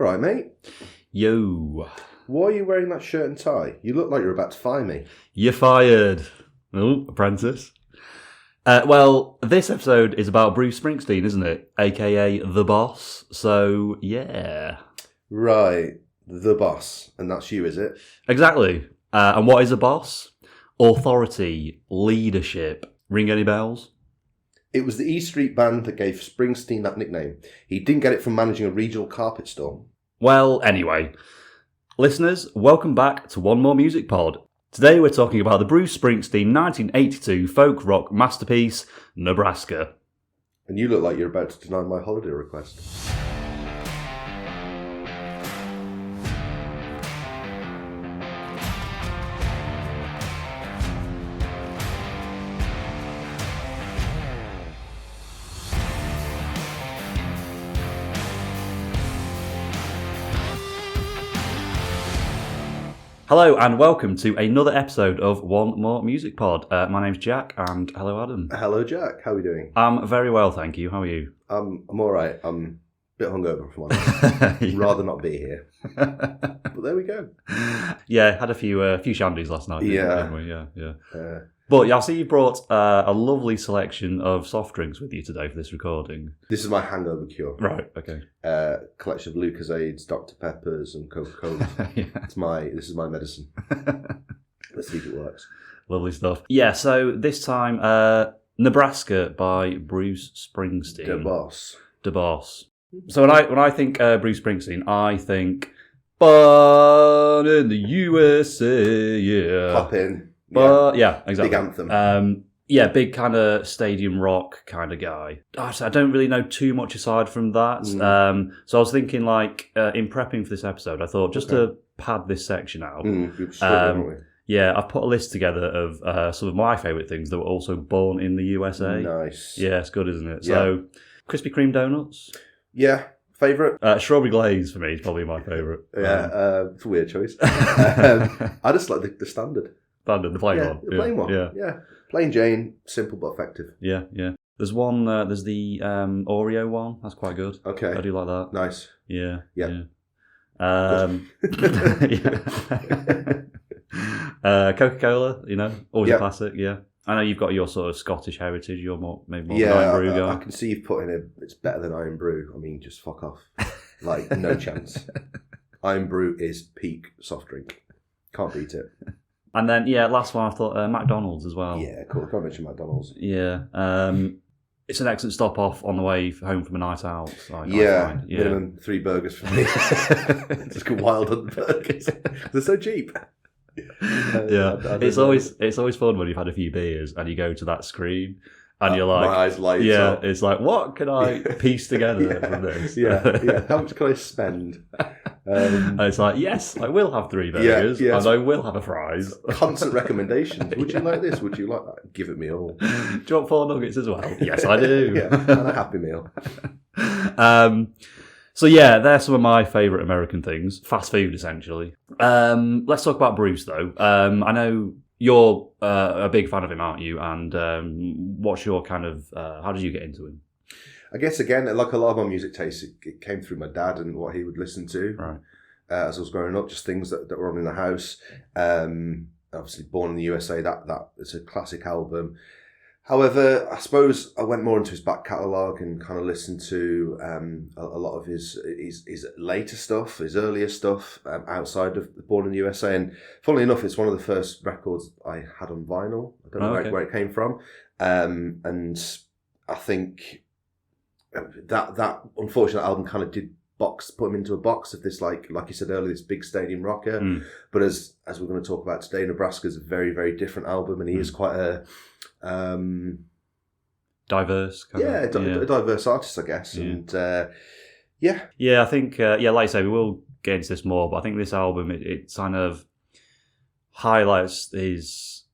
All right, mate. Yo. Why are you wearing that shirt and tie? You look like you're about to fire me. You're fired. Oh, apprentice. Well, this episode is about Bruce Springsteen, isn't it? AKA The Boss. So, yeah. Right. The boss. And that's you, is it? Exactly. And what is a boss? Authority. Leadership. Ring any bells? It was the E Street Band that gave Springsteen that nickname. He didn't get it from managing a regional carpet store. Well, anyway. Listeners, welcome back to One More Music Pod. Today we're talking about the Bruce Springsteen 1982 folk rock masterpiece, Nebraska. And you look like you're about to deny my holiday request. Hello and welcome to another episode of One More Music Pod. My name's Jack and hello Adam. Hello, Jack. How are we doing? I'm very well, thank you. How are you? I'm all right. I'm a bit hungover, if I'm honest. Yeah. Rather not be here. But there we go. Yeah, had a few shandies last night. Yeah. Yeah. But I see you brought a lovely selection of soft drinks with you today for this recording. This is my hangover cure. Right, okay. Collection of Lucozades, Dr. Peppers, and Coca-Cola. Yeah. This is my medicine. Let's see if it works. Lovely stuff. Yeah, so this time, Nebraska by Bruce Springsteen. The boss. So when I think Bruce Springsteen, I think Born in the USA. Yeah. Pop in. But yeah, exactly. Big anthem. Big kind of stadium rock kind of guy. I don't really know too much aside from that. So I was thinking, like, in prepping for this episode, I thought just to pad this section out. Yeah, I've put a list together of some of my favourite things that were also born in the USA. Nice. Yeah, it's good, isn't it? Yeah. So, Krispy Kreme donuts. Yeah. Favourite? Strawberry glaze for me is probably my favourite. Yeah, it's a weird choice. I just like the standard. Standard, the plain one. The plain one. Yeah. Plain Jane, simple but effective. Yeah. There's one, there's the Oreo one. That's quite good. Okay. I do like that. Nice. Yeah. Coca-Cola, always a classic, yeah. I know you've got your sort of Scottish heritage, you're maybe more Iron Brew guy. I can see you've put in it's better than Iron Brew. I mean, just fuck off. Like, no chance. Iron Brew is peak soft drink. Can't beat it. And then, last one I thought McDonald's as well. Yeah, cool. Can't mention McDonald's. Yeah. It's an excellent stop off on the way home from a night out. Minimum 3 burgers for me. Just go wild on the burgers. They're so cheap. It's always fun when you've had a few beers and you go to that screen and you're like, my eyes light up. It's like, what can I piece together from this? Yeah. How much can I spend? And it's like, yes, I will have 3 burgers and I will have a fries. Constant recommendations. Would you like this? Would you like that? Give it me all. Do you want 4 nuggets as well? Yes, I do. And a Happy Meal. So yeah, they're some of my favourite American things. Fast food, essentially. Let's talk about Bruce, though. I know you're a big fan of him, aren't you? And what's your kind of... how did you get into him? I guess, again, like a lot of my music taste, it came through my dad and what he would listen to. Right. As I was growing up, just things that were on in the house. Obviously, Born in the USA, that is a classic album. However, I suppose I went more into his back catalogue and kind of listened to a lot of his later stuff, his earlier stuff outside of Born in the USA. And funnily enough, it's one of the first records I had on vinyl. I don't know where it came from. And I think that unfortunate album kind of did put him into a box of this, like you said earlier, this big stadium rocker. But as we're going to talk about today, Nebraska is a very, very different album, and he is quite a diverse a diverse artist, I guess. And I think like you say, we will get into this more, but I think this album it kind of highlights his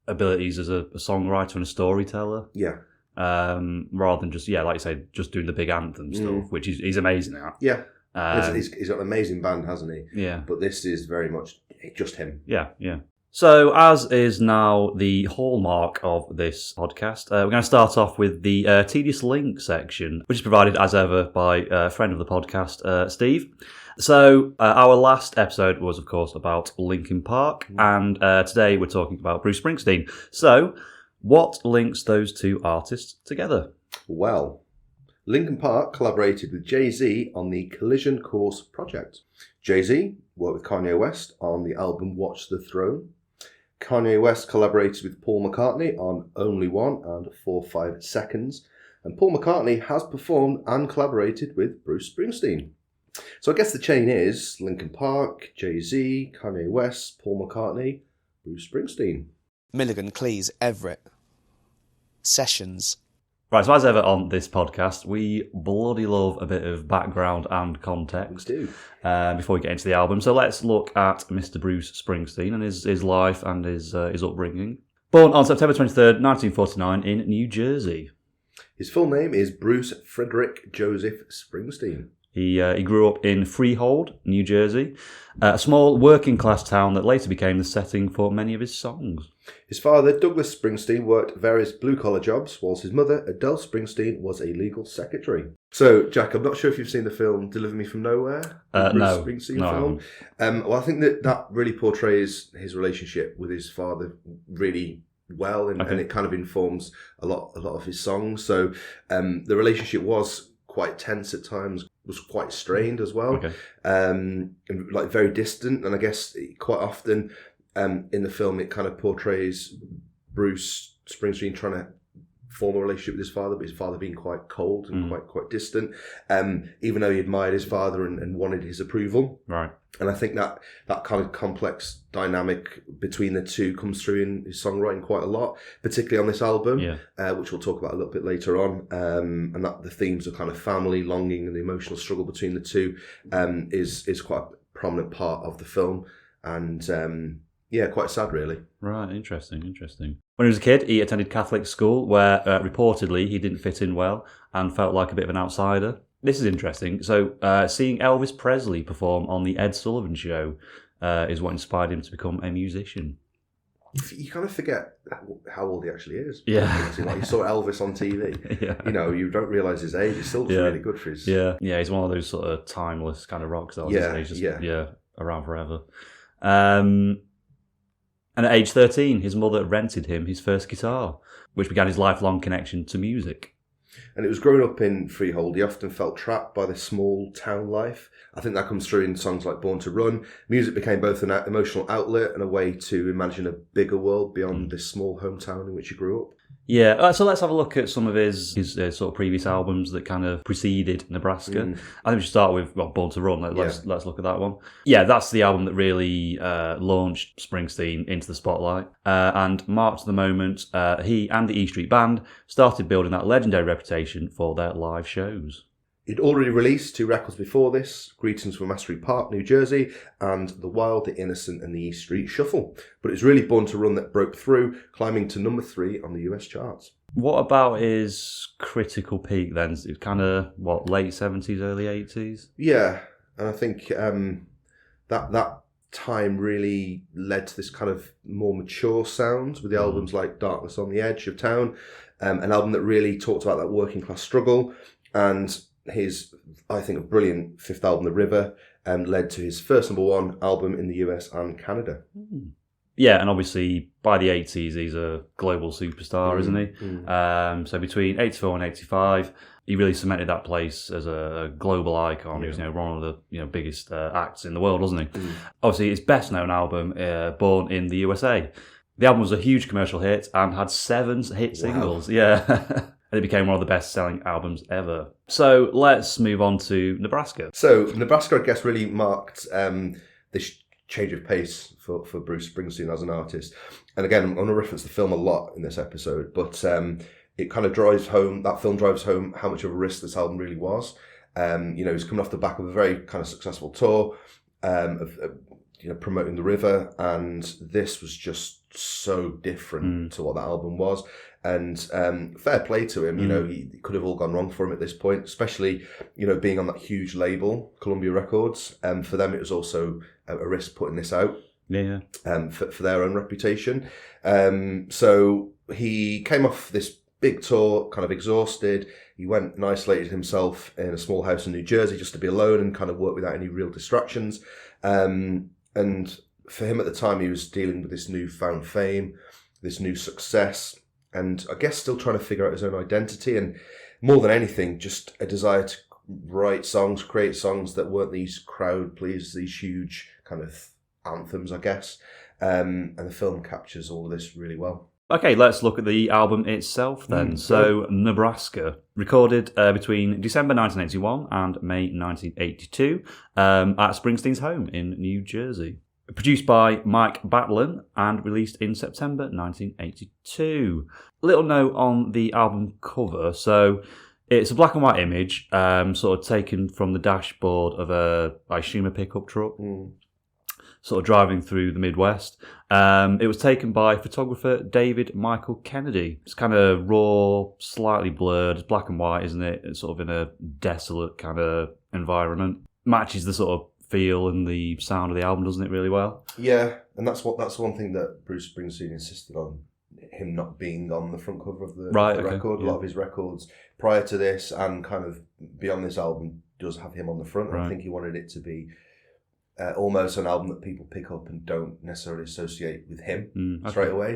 abilities as a songwriter and a storyteller, rather than just like you say, just doing the big anthem stuff, which he's amazing at. He's got an amazing band, hasn't he? Yeah, but this is very much just him. Yeah. So, as is now the hallmark of this podcast, we're going to start off with the Tedious Link section, which is provided, as ever, by a friend of the podcast, Steve. So, our last episode was, of course, about Linkin Park, and today we're talking about Bruce Springsteen. So, what links those two artists together? Well, Linkin Park collaborated with Jay-Z on the Collision Course project. Jay-Z worked with Kanye West on the album Watch the Throne. Kanye West collaborated with Paul McCartney on Only One and 4-5 Seconds. And Paul McCartney has performed and collaborated with Bruce Springsteen. So I guess the chain is Linkin Park, Jay-Z, Kanye West, Paul McCartney, Bruce Springsteen. Milligan, Cleese, Everett. Sessions. Right, so as ever on this podcast, we bloody love a bit of background and context before we get into the album. So let's look at Mr. Bruce Springsteen and his life and his upbringing. Born on September 23rd, 1949 in New Jersey. His full name is Bruce Frederick Joseph Springsteen. He grew up in Freehold, New Jersey, a small working-class town that later became the setting for many of his songs. His father, Douglas Springsteen, worked various blue-collar jobs, whilst his mother, Adele Springsteen, was a legal secretary. So, Jack, I'm not sure if you've seen the film Deliver Me From Nowhere, the Bruce Springsteen film. Well, I think that really portrays his relationship with his father really well, and it kind of informs a lot of his songs. So, the relationship was quite tense at times, was quite strained as well, and like very distant. And I guess quite often in the film it kind of portrays Bruce Springsteen trying to form a relationship with his father, but his father being quite cold and quite distant, even though he admired his father and wanted his approval. Right. And I think that kind of complex dynamic between the two comes through in his songwriting quite a lot, particularly on this album, which we'll talk about a little bit later on. And that the themes of kind of family, longing, and the emotional struggle between the two is quite a prominent part of the film. And quite sad, really. Right, interesting. When he was a kid, he attended Catholic school where reportedly he didn't fit in well and felt like a bit of an outsider. This is interesting. So seeing Elvis Presley perform on the Ed Sullivan Show is what inspired him to become a musician. You kind of forget how old he actually is. Yeah. Like you saw Elvis on TV. Yeah. You know, you don't realise his age. He's still really good for his... Yeah, he's one of those sort of timeless kind of rock stars. Yeah, he's just, around forever. And at age 13, his mother rented him his first guitar, which began his lifelong connection to music. And it was growing up in Freehold, he often felt trapped by this small town life. I think that comes through in songs like Born to Run. Music became both an emotional outlet and a way to imagine a bigger world beyond this small hometown in which he grew up. Yeah, so let's have a look at some of his sort of previous albums that kind of preceded Nebraska. I think we should start with Born to Run. Let's look at that one. Yeah, that's the album that really launched Springsteen into the spotlight and marked the moment he and the E Street Band started building that legendary reputation for their live shows. He'd already released 2 records before this, Greetings from Asbury Park, New Jersey, and The Wild, The Innocent and The East Street Shuffle. But it was really Born to Run that broke through, climbing to number 3 on the US charts. What about his critical peak then? It was kind of, late 70s, early 80s? Yeah, and I think that time really led to this kind of more mature sound with the albums like Darkness on the Edge of Town, an album that really talked about that working class struggle, and his, I think, a brilliant 5th album, The River, led to his first number 1 album in the US and Canada. Yeah, and obviously by the 80s he's a global superstar, isn't he? So between 84 and 85, he really cemented that place as a global icon. He was one of the biggest acts in the world, wasn't he? Obviously his best known album, Born in the USA. The album was a huge commercial hit and had 7 hit singles. Yeah. And it became one of the best-selling albums ever. So let's move on to Nebraska. So Nebraska, I guess, really marked this change of pace for Bruce Springsteen as an artist. And again, I'm going to reference the film a lot in this episode, but it kind of drives home how much of a risk this album really was. He's coming off the back of a very kind of successful tour of promoting The River, and this was just so different to what that album was. And fair play to him, he could have all gone wrong for him at this point, especially, being on that huge label, Columbia Records. For them, it was also a risk putting this out. for their own reputation. So he came off this big tour, kind of exhausted. He went and isolated himself in a small house in New Jersey just to be alone and kind of work without any real distractions. And for him at the time, he was dealing with this newfound fame, this new success, and I guess still trying to figure out his own identity. And more than anything, just a desire to write songs, create songs that weren't these crowd pleasers, these huge kind of anthems, I guess. And the film captures all of this really well. Okay, let's look at the album itself then. So, Nebraska, recorded between December 1981 and May 1982 at Springsteen's home in New Jersey. Produced by Mike Batlin and released in September 1982. Little note on the album cover. So, it's a black and white image, sort of taken from the dashboard of I assume a pickup truck. Sort of driving through the Midwest. It was taken by photographer David Michael Kennedy. It's kind of raw, slightly blurred. It's black and white, isn't it? It's sort of in a desolate kind of environment. Matches the sort of feel and the sound of the album, doesn't it, really well? Yeah, and that's one thing that Bruce Springsteen insisted on, him not being on the front cover of the record. A lot of his records prior to this and kind of beyond this album does have him on the front. Right. I think he wanted it to be almost an album that people pick up and don't necessarily associate with him straight away,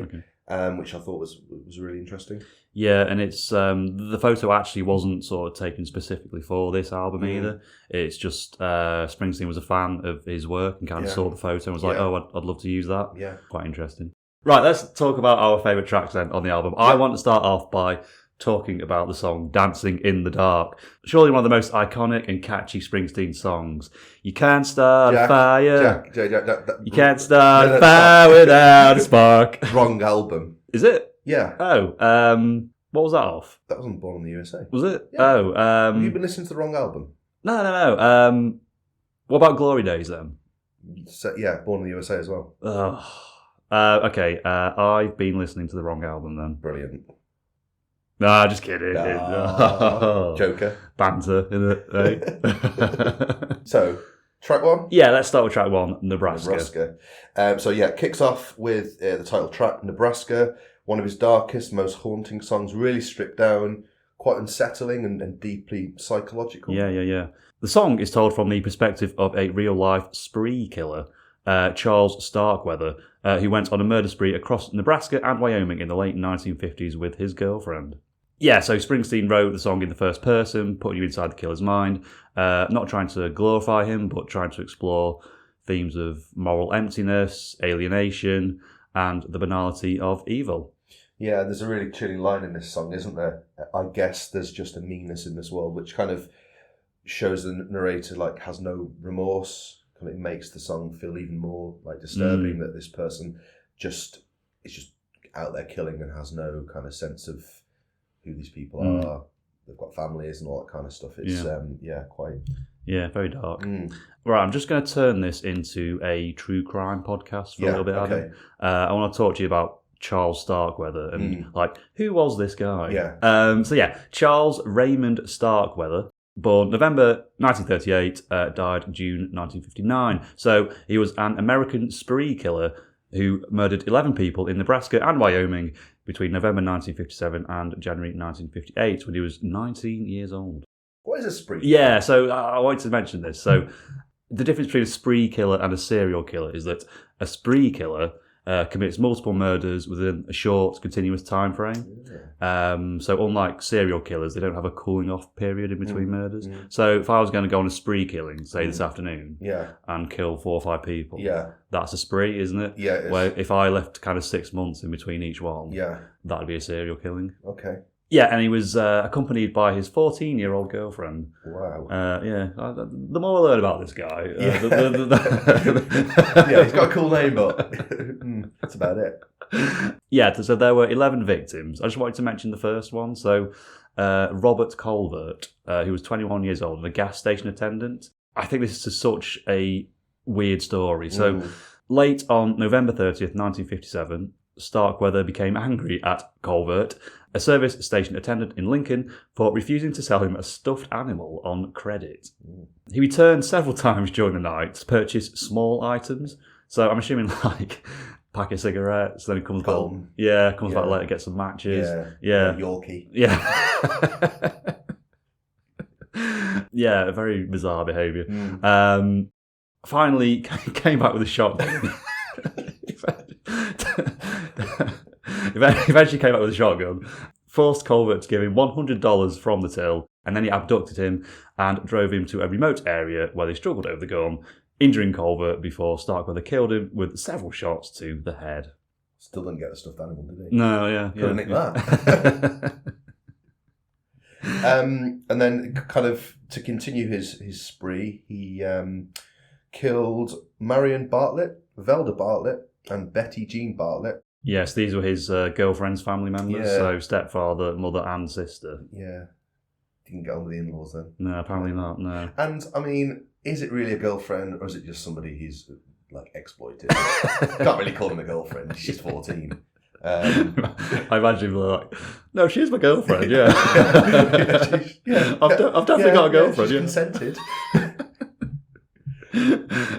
which I thought was really interesting. Yeah, and it's the photo actually wasn't sort of taken specifically for this album either. It's just Springsteen was a fan of his work and kind of saw the photo and was like, oh, I'd love to use that. Yeah. Quite interesting. Right, let's talk about our favourite tracks then on the album. I want to start off by talking about the song Dancing in the Dark. Surely one of the most iconic and catchy Springsteen songs. You can't start a fire. You can't start a fire without a spark. Wrong album. Is it? Yeah. Oh, what was that off? That wasn't Born in the USA. Was it? Yeah. Oh. Have you been listening to the wrong album? No. What about Glory Days then? So, yeah, Born in the USA as well. Okay, I've been listening to the wrong album then. Brilliant. Nah, just kidding. Joker. Banter, innit? So, track one? Yeah, let's start with track one, Nebraska. Kicks off with the title track, Nebraska, one of his darkest, most haunting songs, really stripped down, quite unsettling and deeply psychological. Yeah. The song is told from the perspective of a real-life spree killer, Charles Starkweather, who went on a murder spree across Nebraska and Wyoming in the late 1950s with his girlfriend. Yeah, so Springsteen wrote the song in the first person, putting you inside the killer's mind, not trying to glorify him, but trying to explore themes of moral emptiness, alienation, and the banality of evil. Yeah, there's a really chilling line in this song, isn't there? I guess there's just a meanness in this world, which kind of shows the narrator has no remorse. Kind of makes the song feel even more disturbing that this person is just out there killing and has no kind of sense of who these people are. They've got families and all that kind of stuff. It's quite very dark. Right, I'm just going to turn this into a true crime podcast for a little bit. Okay. I want to talk to you about Charles Starkweather and who was this guy? Yeah. Charles Raymond Starkweather. Born November 1938, died June 1959. So he was an American spree killer who murdered 11 people in Nebraska and Wyoming between November 1957 and January 1958 when he was 19 years old. What is a spree? Yeah, so I wanted to mention this. So the difference between a spree killer and a serial killer is that a spree killer commits multiple murders within a short, continuous time frame. So unlike serial killers, they don't have a cooling off period in between murders. So if I was going to go on a spree killing, say this afternoon, and kill 4 or 5 people, that's a spree, isn't it? Yeah, it is. Where if I left kind of 6 months in between each one, that'd be a serial killing. Okay. Yeah, and he was accompanied by his 14-year-old girlfriend. Wow. The more I learn about this guy... he's got a cool name, but that's about it. Yeah, so there were 11 victims. I just wanted to mention the first one. So Robert Colvert, who was 21 years old and a gas station attendant. I think this is such a weird story. So late on November 30th, 1957... Starkweather became angry at Colvert, a service station attendant in Lincoln, for refusing to sell him a stuffed animal on credit. He returned several times during the night to purchase small items, So I'm assuming like pack of cigarettes, then he comes Gum. back. Comes back later, get some matches. Yeah. Yorkie. Yeah. Yeah, very bizarre behaviour. Finally, came back with a shotgun. Eventually came back with a shotgun, forced Colbert to give him $100 from the till, and then he abducted him and drove him to a remote area where they struggled over the gun, injuring Colbert before Starkweather killed him with several shots to the head. Still didn't get the stuffed animal, did he? No, yeah. Couldn't nick that. And then, kind of to continue his spree, he killed Marion Bartlett, Velda Bartlett, and Betty Jean Bartlett. Yes, these were his girlfriend's family members, Yeah. so stepfather, mother, and sister. Yeah. Didn't get on with the in-laws then. No, apparently not, no. And, I mean, is it really a girlfriend, or is it just somebody he's, like, exploited? Can't really call him a girlfriend, she's 14. I imagine people are like, no, she's my girlfriend, yeah. I've definitely got a girlfriend, she's consented.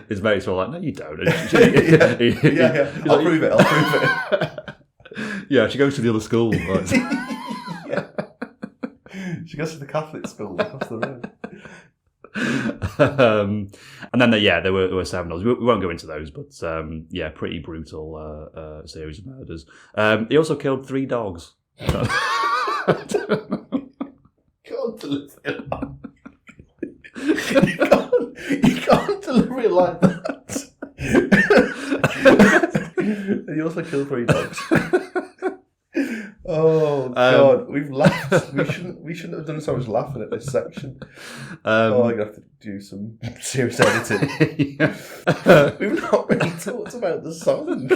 His mates were like, no, you don't. I'll prove it. Yeah, she goes to the other school. Right? Yeah. She goes to the Catholic school across the road. And then, there were 7 others. We won't go into those, but pretty brutal series of murders. He also killed 3 dogs. God, deliver it. You can't deliver it like that. And he also killed 3 dogs. Oh God, we've laughed. We shouldn't have done so much laughing at this section. I'm gonna have to do some serious editing. We've not really talked about the song.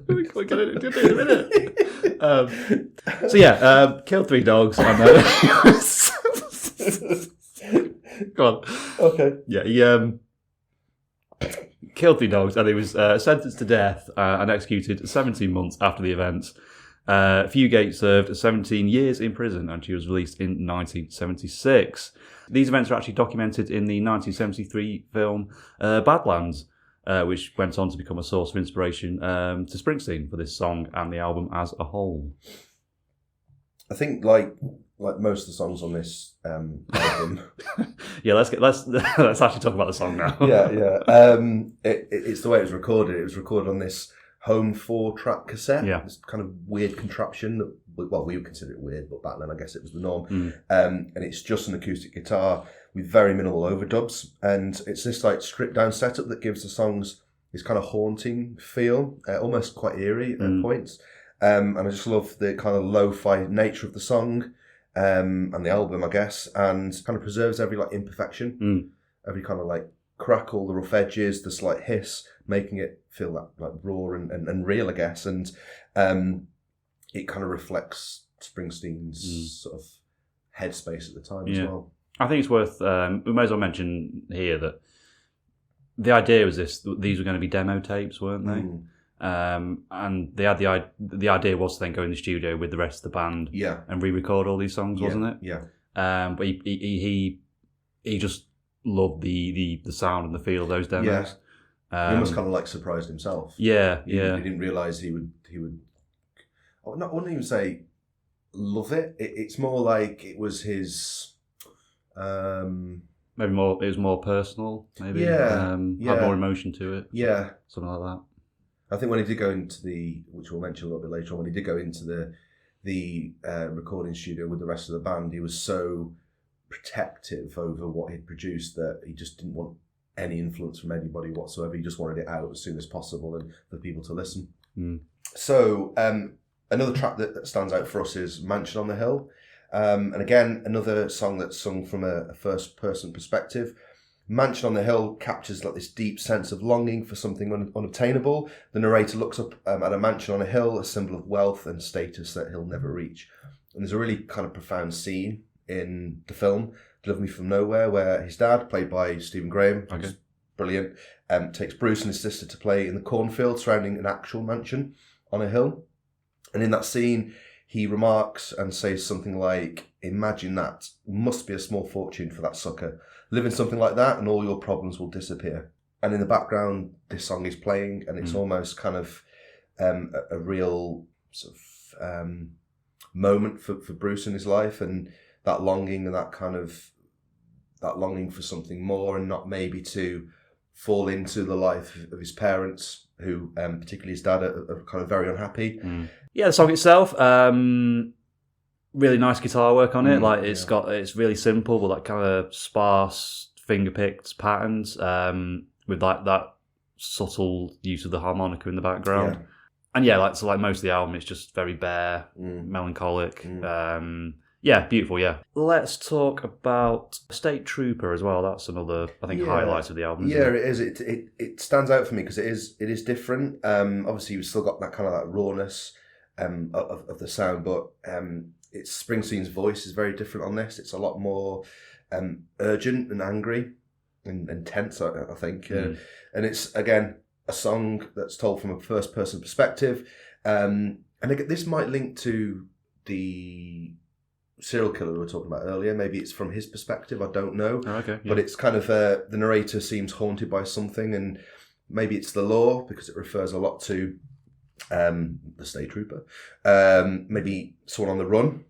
We're going to do it in a minute. Killed 3 dogs. Go on. Okay. Yeah, he killed 3 dogs, and he was sentenced to death and executed 17 months after the events. Fugate served 17 years in prison, and she was released in 1976. These events are actually documented in the 1973 film Badlands, which went on to become a source of inspiration to Springsteen for this song and the album as a whole. I think, like most of the songs on this album. Yeah, let's actually talk about the song now. Yeah. It's the way it was recorded. It was recorded on this home 4-track cassette. Yeah. This kind of weird contraption that, well, we would consider it weird, but back then I guess it was the norm. And it's just an acoustic guitar with very minimal overdubs, and it's this like stripped down setup that gives the songs this kind of haunting feel, almost quite eerie at points. And I just love the kind of lo-fi nature of the song. And the album, I guess, and kind of preserves every like imperfection, every kind of like crackle, the rough edges, the slight hiss, making it feel that like raw and real, I guess. And it kind of reflects Springsteen's sort of headspace at the time as well. I think it's worth, we may as well mention here that the idea was these were going to be demo tapes, weren't they? And they had the idea was to then go in the studio with the rest of the band and re-record all these songs, wasn't it? Yeah. But he just loved the sound and the feel of those demos. He almost kind of like surprised himself. He didn't realise he would. I wouldn't even say love it. It's more like it was his. Maybe more. It was more personal. Maybe. Had more emotion to it. Yeah. Something like that. I think when he did go into which we'll mention a little bit later on, when he did go into the recording studio with the rest of the band, he was so protective over what he'd produced that he just didn't want any influence from anybody whatsoever. He just wanted it out as soon as possible and for people to listen. So another track that stands out for us is Mansion on the Hill. And again, another song that's sung from a first-person perspective. Mansion on the Hill captures like this deep sense of longing for something unobtainable. The narrator looks up at a mansion on a hill, a symbol of wealth and status that he'll never reach. And there's a really kind of profound scene in the film, Deliver Me From Nowhere, where his dad, played by Stephen Graham, who's brilliant, takes Bruce and his sister to play in the cornfield surrounding an actual mansion on a hill. And in that scene, he remarks and says something like, "Imagine that. Must be a small fortune for that sucker. Live in something like that and all your problems will disappear." and in the background this song is playing, and it's almost kind of a real sort of moment for Bruce in his life, and that longing and that longing for something more, and not maybe to fall into the life of his parents, who particularly his dad are kind of very unhappy. Yeah, the song itself, really nice guitar work on it. Like it's really simple, but like kind of sparse finger-picked patterns, with like that subtle use of the harmonica in the background. Yeah. And yeah, like most of the album, it's just very bare, melancholic. Beautiful, yeah. Let's talk about State Trooper as well. That's another, I think, highlight of the album. Yeah, it is. It stands out for me because it is different. Obviously, you've still got that kind of that rawness of the sound, but it's Springsteen's voice is very different on this. It's a lot more urgent and angry and tense, I think. And it's, again, a song that's told from a first-person perspective. And this might link to the serial killer we were talking about earlier. Maybe it's from his perspective, I don't know. But it's kind of the narrator seems haunted by something, and maybe it's the law, because it refers a lot to the State Trooper. Maybe someone on the run,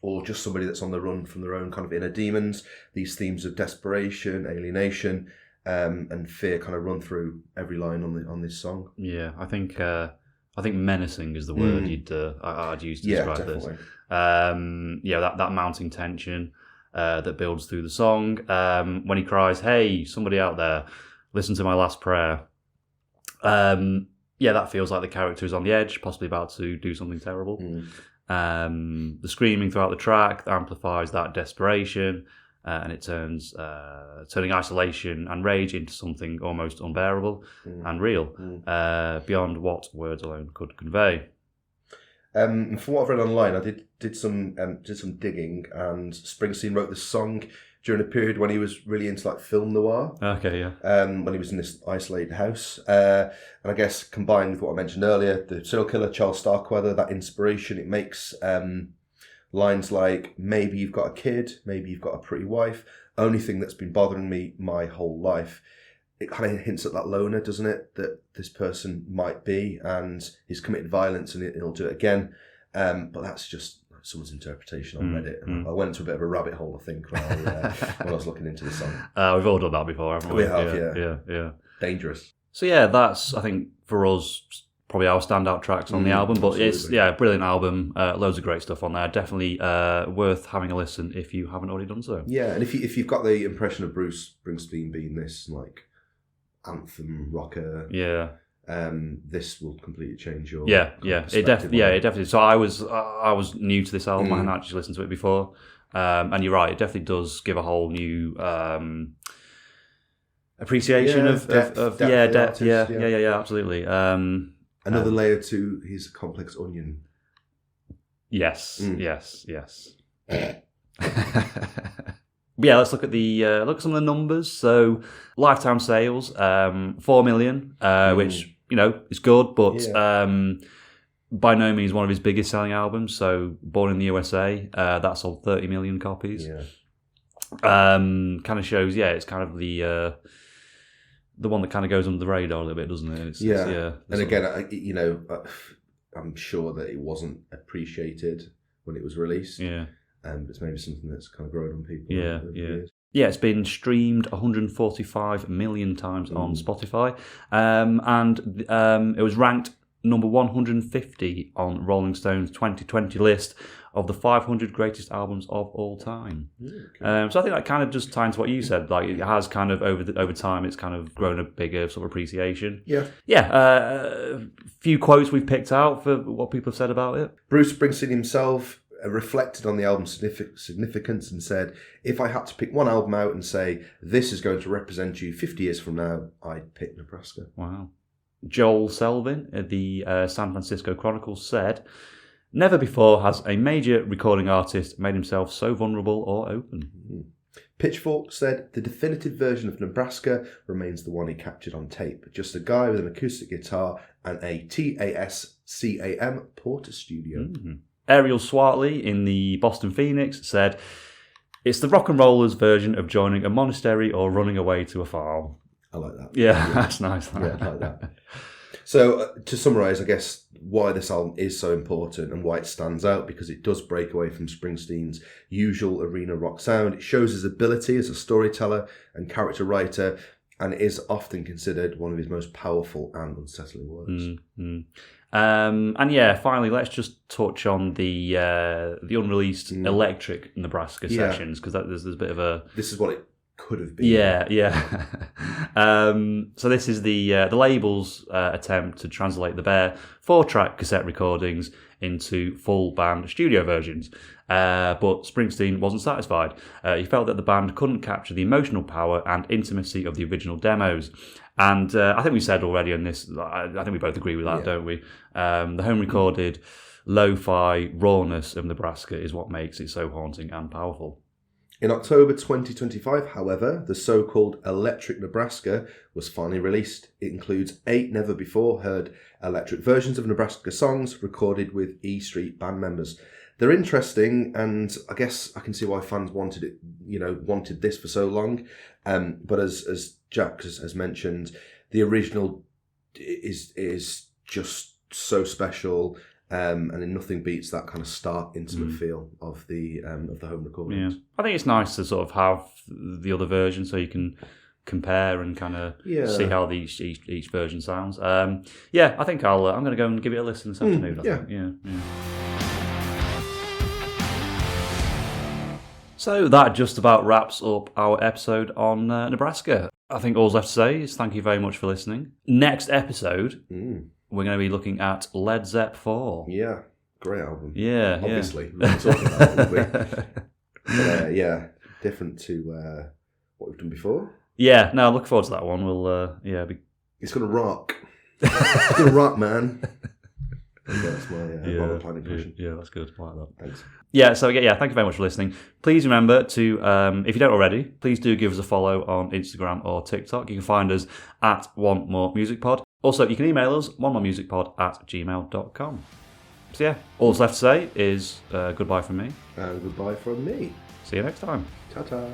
or just somebody that's on the run from their own kind of inner demons. These themes of desperation, alienation, and fear kind of run through every line on this song. Yeah, I think menacing is the word I'd use to describe definitely. this. That mounting tension that builds through the song. When he cries, "Hey, somebody out there, listen to my last prayer." That feels like the character is on the edge, possibly about to do something terrible. The screaming throughout the track amplifies that desperation, and it turning isolation and rage into something almost unbearable and real, beyond what words alone could convey. From what I've read online, I did some digging, and Springsteen wrote this song during a period when he was really into like film noir. Okay, yeah. When he was in this isolated house, and I guess combined with what I mentioned earlier, the serial killer Charles Starkweather, that inspiration, it makes lines like, "Maybe you've got a kid, maybe you've got a pretty wife, only thing that's been bothering me my whole life." It kind of hints at that loner, doesn't it? That this person might be, and he's committed violence, and he'll do it again. But that's just someone's interpretation on Reddit. And I went into a bit of a rabbit hole, I think, when I was looking into the song. We've all done that before, haven't we? We have, yeah. Dangerous. So yeah, that's, I think, for us, probably our standout tracks on the album. But absolutely. it's a brilliant album. Loads of great stuff on there. Definitely worth having a listen if you haven't already done so. Yeah, and if you've got the impression of Bruce Springsteen being this like anthem rocker, this will completely change your it definitely. So I was new to this album. I hadn't actually listened to it before, and you're right, it definitely does give a whole new appreciation of depth. Absolutely. Another layer to his complex onion. Yes. Yeah, let's look at look at some of the numbers. So, lifetime sales, 4 million, which is good, but by no means one of his biggest selling albums. So, Born in the USA, that sold 30 million copies. Yeah. Kind of shows, it's kind of the one that kind of goes under the radar a little bit, doesn't it? And again, I'm sure that it wasn't appreciated when it was released. Yeah. It's maybe something that's kind of grown on people. Yeah, it's been streamed 145 million times on Spotify, and it was ranked number 150 on Rolling Stone's 2020 list of the 500 greatest albums of all time. Okay. So I think that kind of just ties into what you said. Like, it has kind of over time, it's kind of grown a bigger sort of appreciation. Yeah. A few quotes we've picked out for what people have said about it. Bruce Springsteen himself reflected on the album's significance and said, "If I had to pick one album out and say, this is going to represent you 50 years from now, I'd pick Nebraska." Wow. Joel Selvin at the San Francisco Chronicle said, "Never before has a major recording artist made himself so vulnerable or open." Pitchfork said, "The definitive version of Nebraska remains the one he captured on tape. Just a guy with an acoustic guitar and a TASCAM Porter studio." Ariel Swartley in the Boston Phoenix said, "It's the rock and rollers version of joining a monastery or running away to a farm." I like that. Yeah, that's nice. Yeah, I like that. So to summarise, I guess why this album is so important and why it stands out, because it does break away from Springsteen's usual arena rock sound. It shows his ability as a storyteller and character writer, and it is often considered one of his most powerful and unsettling works. Mm-hmm. And yeah, finally, let's just touch on the unreleased electric Nebraska sessions, because there's a bit of a... This is what it could have been. Yeah. So this is the label's attempt to translate the bare 4-track cassette recordings into full band studio versions. But Springsteen wasn't satisfied. He felt that the band couldn't capture the emotional power and intimacy of the original demos. And I think we said already on this, I think we both agree with that, don't we? The home-recorded lo-fi rawness of Nebraska is what makes it so haunting and powerful. In October 2025, however, the so-called Electric Nebraska was finally released. It includes 8 never-before-heard electric versions of Nebraska songs recorded with E Street band members. They're interesting, and I guess I can see why fans wanted this for so long. But as Jack has mentioned, the original is just so special. And nothing beats that kind of stark, intimate feel of the home recordings. Yeah, I think it's nice to sort of have the other version so you can compare and kind of see how each version sounds. Yeah, I think I'm going to go and give it a listen this afternoon. I think. Yeah. So that just about wraps up our episode on Nebraska. I think all's left to say is thank you very much for listening. Next episode. We're going to be looking at Led Zepp 4. Yeah, great album. Yeah, obviously. We're not talking about it, will we? But, different to what we've done before. Yeah, no, looking forward to that one. We'll, It's going to rock. It's going to rock, man. That's my Robert Plant impression. Yeah, that's good. I like that. Thanks. Yeah, so thank you very much for listening. Please remember to, if you don't already, please do give us a follow on Instagram or TikTok. You can find us at onemoremusicpod. Also, you can email us, onemoremusicpod@gmail.com. So yeah, all that's left to say is goodbye from me. And goodbye from me. See you next time. Ta-ta.